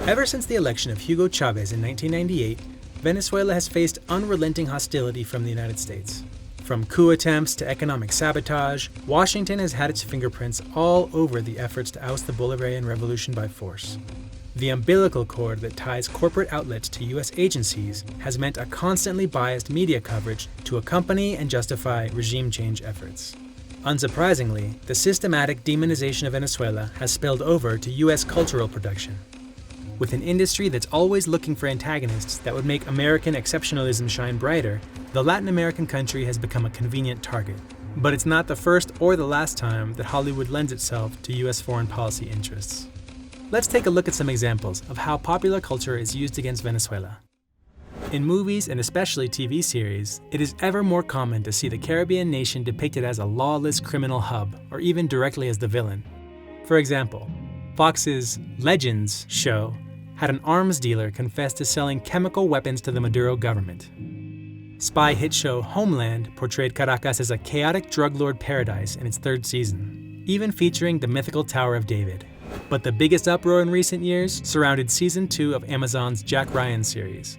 Ever since the election of Hugo Chavez in 1998, Venezuela has faced unrelenting hostility from the United States. From coup attempts to economic sabotage, Washington has had its fingerprints all over the efforts to oust the Bolivarian Revolution by force. The umbilical cord that ties corporate outlets to U.S. agencies has meant a constantly biased media coverage to accompany and justify regime change efforts. Unsurprisingly, the systematic demonization of Venezuela has spilled over to U.S. cultural production. With an industry that's always looking for antagonists that would make American exceptionalism shine brighter, the Latin American country has become a convenient target. But it's not the first or the last time that Hollywood lends itself to U.S. foreign policy interests. Let's take a look at some examples of how popular culture is used against Venezuela. In movies and especially TV series, it is ever more common to see the Caribbean nation depicted as a lawless criminal hub, or even directly as the villain. For example, Fox's Legends show had an arms dealer confess to selling chemical weapons to the Maduro government. Spy hit show Homeland portrayed Caracas as a chaotic drug lord paradise in its third season, even featuring the mythical Tower of David. But the biggest uproar in recent years surrounded Season 2 of Amazon's Jack Ryan series.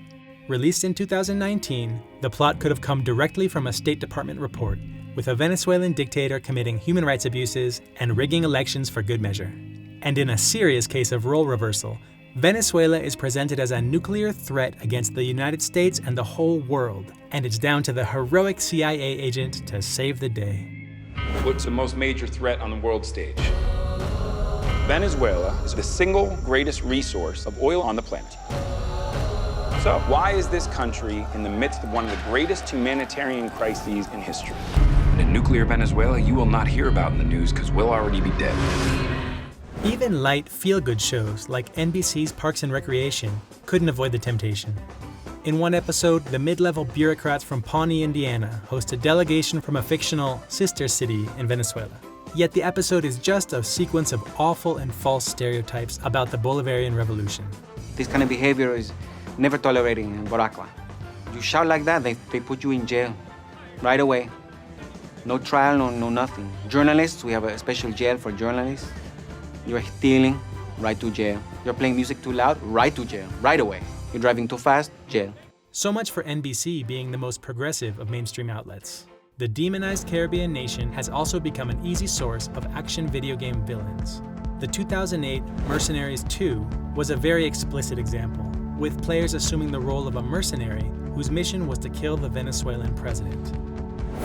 Released in 2019, the plot could have come directly from a State Department report, with a Venezuelan dictator committing human rights abuses and rigging elections for good measure. And in a serious case of role reversal, Venezuela is presented as a nuclear threat against the United States and the whole world, and it's down to the heroic CIA agent to save the day. What's the most major threat on the world stage? Venezuela is the single greatest resource of oil on the planet. So, why is this country in the midst of one of the greatest humanitarian crises in history? And in nuclear Venezuela, you will not hear about in the news because we'll already be dead. Even light, feel-good shows like NBC's Parks and Recreation couldn't avoid the temptation. In one episode, the mid-level bureaucrats from Pawnee, Indiana, host a delegation from a fictional sister city in Venezuela. Yet the episode is just a sequence of awful and false stereotypes about the Bolivarian Revolution. This kind of behavior is never tolerated in Boracua. You shout like that, they put you in jail right away. No trial, no nothing. Journalists, we have a special jail for journalists. You're stealing, right to jail. You're playing music too loud, right to jail, right away. You're driving too fast, jail. So much for NBC being the most progressive of mainstream outlets. The demonized Caribbean nation has also become an easy source of action video game villains. The 2008 Mercenaries 2 was a very explicit example, with players assuming the role of a mercenary whose mission was to kill the Venezuelan president.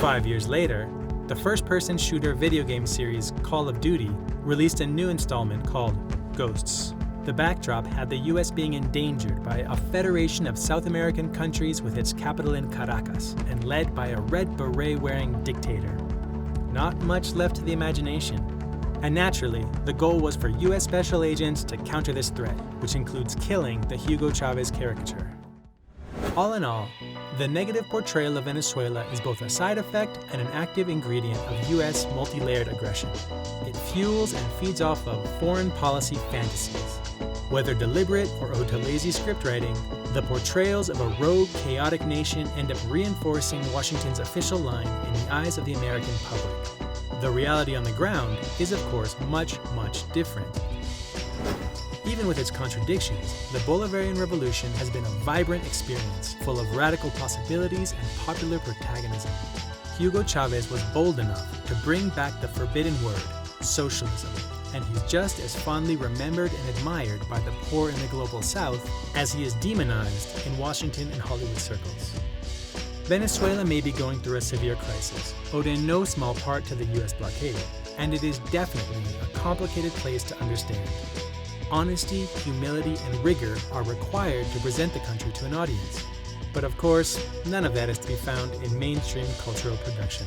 5 years later, the first-person shooter video game series Call of Duty released a new installment called Ghosts. The backdrop had the US being endangered by a federation of South American countries with its capital in Caracas and led by a red beret-wearing dictator. Not much left to the imagination. And naturally, the goal was for US special agents to counter this threat, which includes killing the Hugo Chavez caricature. All in all, the negative portrayal of Venezuela is both a side effect and an active ingredient of US multi-layered aggression. It fuels and feeds off of foreign policy fantasies. Whether deliberate or owed to lazy scriptwriting, the portrayals of a rogue, chaotic nation end up reinforcing Washington's official line in the eyes of the American public. The reality on the ground is, of course, much, much different. Even with its contradictions, the Bolivarian Revolution has been a vibrant experience full of radical possibilities and popular protagonism. Hugo Chavez was bold enough to bring back the forbidden word, socialism, and he's just as fondly remembered and admired by the poor in the global South as he is demonized in Washington and Hollywood circles. Venezuela may be going through a severe crisis, owed in no small part to the US blockade, and it is definitely a complicated place to understand. Honesty, humility, and rigor are required to present the country to an audience. But of course, none of that is to be found in mainstream cultural production.